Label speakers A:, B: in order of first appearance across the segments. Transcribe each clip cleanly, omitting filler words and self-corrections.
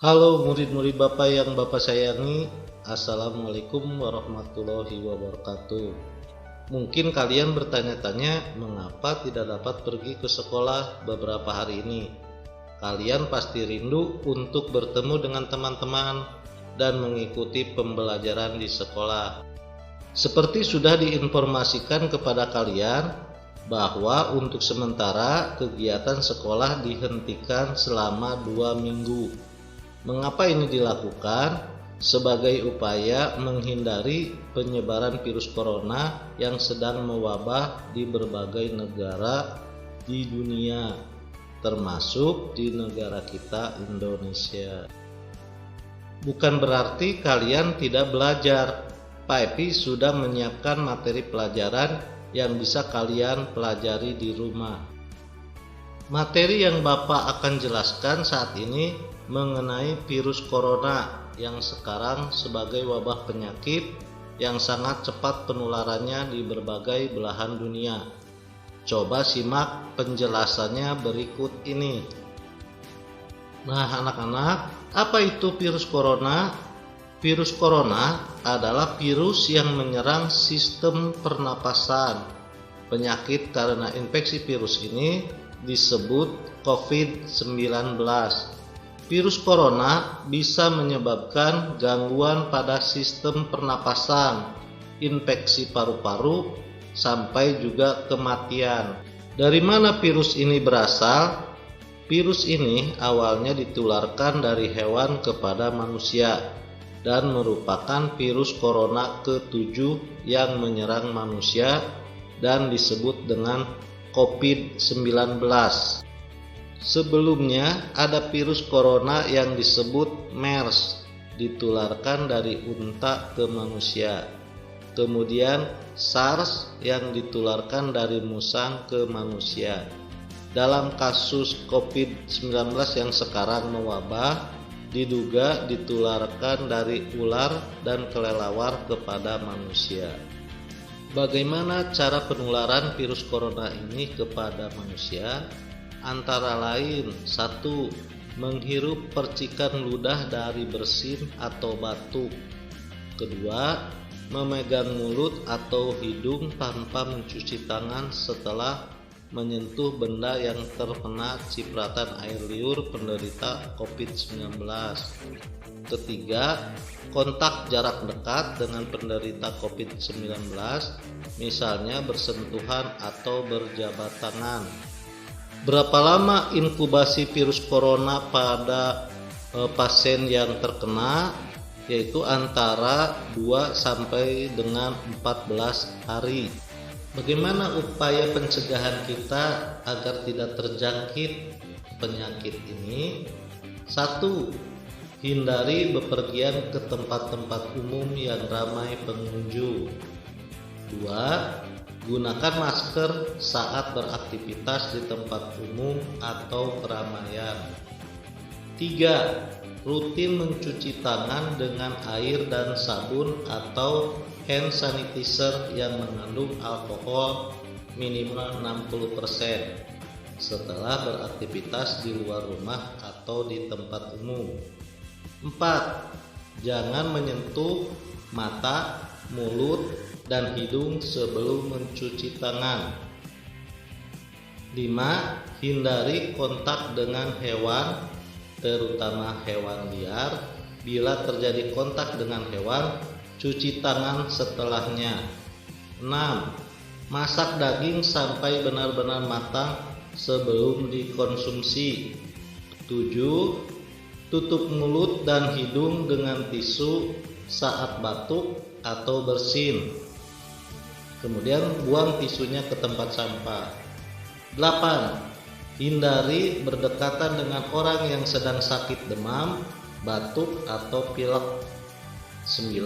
A: Halo murid-murid Bapak yang Bapak sayangi, Assalamualaikum warahmatullahi wabarakatuh. Mungkin kalian bertanya-tanya mengapa tidak dapat pergi ke sekolah beberapa hari ini. Kalian pasti rindu untuk bertemu dengan teman-teman dan mengikuti pembelajaran di sekolah. Seperti sudah diinformasikan kepada kalian bahwa untuk sementara kegiatan sekolah dihentikan selama 2 minggu. Mengapa ini dilakukan? Sebagai upaya menghindari penyebaran virus corona yang sedang mewabah di berbagai negara di dunia, termasuk di negara kita Indonesia. Bukan berarti kalian tidak belajar. Pak Epi sudah menyiapkan materi pelajaran yang bisa kalian pelajari di rumah. Materi yang Bapak akan jelaskan saat ini mengenai virus corona yang sekarang sebagai wabah penyakit yang sangat cepat penularannya di berbagai belahan dunia. Coba simak penjelasannya berikut ini. Nah anak-anak, apa itu virus corona? Virus corona adalah virus yang menyerang sistem pernapasan. Penyakit karena infeksi virus ini disebut COVID-19. Virus corona bisa menyebabkan gangguan pada sistem pernapasan, infeksi paru-paru, sampai juga kematian. Dari mana virus ini berasal? Virus ini awalnya ditularkan dari hewan kepada manusia dan merupakan virus corona ke-7 yang menyerang manusia dan disebut dengan COVID-19. Sebelumnya ada virus corona yang disebut MERS, ditularkan dari unta ke manusia. Kemudian SARS yang ditularkan dari musang ke manusia. Dalam kasus COVID-19 yang sekarang mewabah, diduga ditularkan dari ular dan kelelawar kepada manusia. Bagaimana cara penularan virus corona ini kepada manusia? Antara lain 1. Menghirup percikan ludah dari bersin atau batuk. 2. Memegang mulut atau hidung tanpa mencuci tangan setelah menyentuh benda yang terkena cipratan air liur penderita COVID-19. 3. Kontak jarak dekat dengan penderita COVID-19, misalnya bersentuhan atau berjabat tangan. Berapa lama inkubasi virus corona pada pasien yang terkena? Yaitu antara 2 sampai dengan 14 hari. Bagaimana upaya pencegahan kita agar tidak terjangkit penyakit ini? 1. Hindari bepergian ke tempat-tempat umum yang ramai pengunjung. 2. Gunakan masker saat beraktivitas di tempat umum atau keramaian. 3. Rutin mencuci tangan dengan air dan sabun atau hand sanitizer yang mengandung alkohol minimal 60% setelah beraktivitas di luar rumah atau di tempat umum. 4. Jangan menyentuh mata, mulut, dan hidung sebelum mencuci tangan. 5. Hindari kontak dengan hewan, terutama hewan liar. Bila terjadi kontak dengan hewan, cuci tangan setelahnya. 6. Masak daging sampai benar-benar matang sebelum dikonsumsi. 7. Tutup mulut dan hidung dengan tisu saat batuk atau bersin. Kemudian buang tisunya ke tempat sampah. 8. Hindari berdekatan dengan orang yang sedang sakit demam, batuk, atau pilek. 9.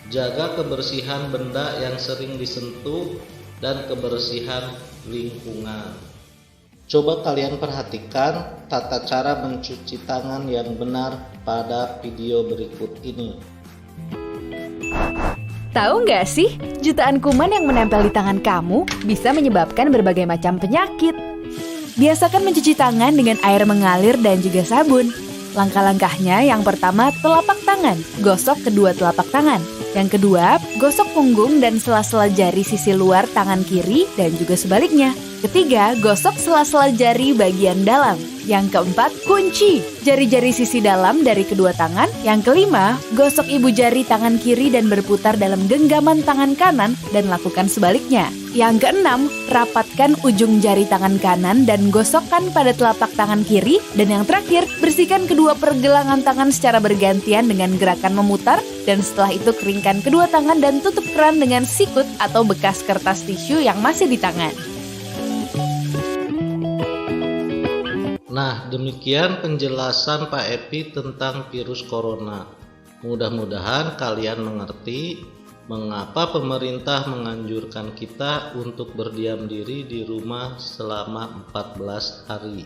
A: Jaga kebersihan benda yang sering disentuh dan kebersihan lingkungan. Coba kalian perhatikan tata cara mencuci tangan yang benar pada video berikut ini.
B: Tahu nggak sih, jutaan kuman yang menempel di tangan kamu bisa menyebabkan berbagai macam penyakit. Biasakan mencuci tangan dengan air mengalir dan juga sabun. Langkah-langkahnya yang pertama telapak tangan, gosok kedua telapak tangan. Yang kedua, gosok punggung dan sela-sela jari sisi luar tangan kiri dan juga sebaliknya. Ketiga, gosok sela-sela jari bagian dalam. Yang keempat, kunci jari-jari sisi dalam dari kedua tangan. Yang kelima, gosok ibu jari tangan kiri dan berputar dalam genggaman tangan kanan dan lakukan sebaliknya. Yang keenam, rapatkan ujung jari tangan kanan dan gosokkan pada telapak tangan kiri. Dan yang terakhir, bersihkan kedua pergelangan tangan secara bergantian dengan gerakan memutar. Dan setelah itu keringkan kedua tangan dan tutup keran dengan sikut atau bekas kertas tisu yang masih di tangan.
A: Nah, demikian penjelasan Pak Epi tentang virus corona. Mudah-mudahan kalian mengerti mengapa pemerintah menganjurkan kita untuk berdiam diri di rumah selama 14 hari.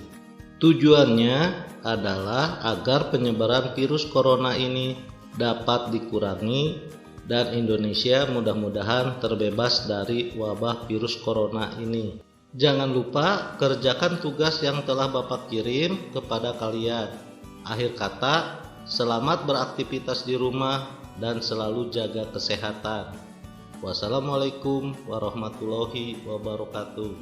A: Tujuannya adalah agar penyebaran virus corona ini dapat dikurangi dan Indonesia mudah-mudahan terbebas dari wabah virus corona ini. Jangan lupa kerjakan tugas yang telah Bapak kirim kepada kalian. Akhir kata, selamat beraktivitas di rumah dan selalu jaga kesehatan. Wassalamualaikum warahmatullahi wabarakatuh.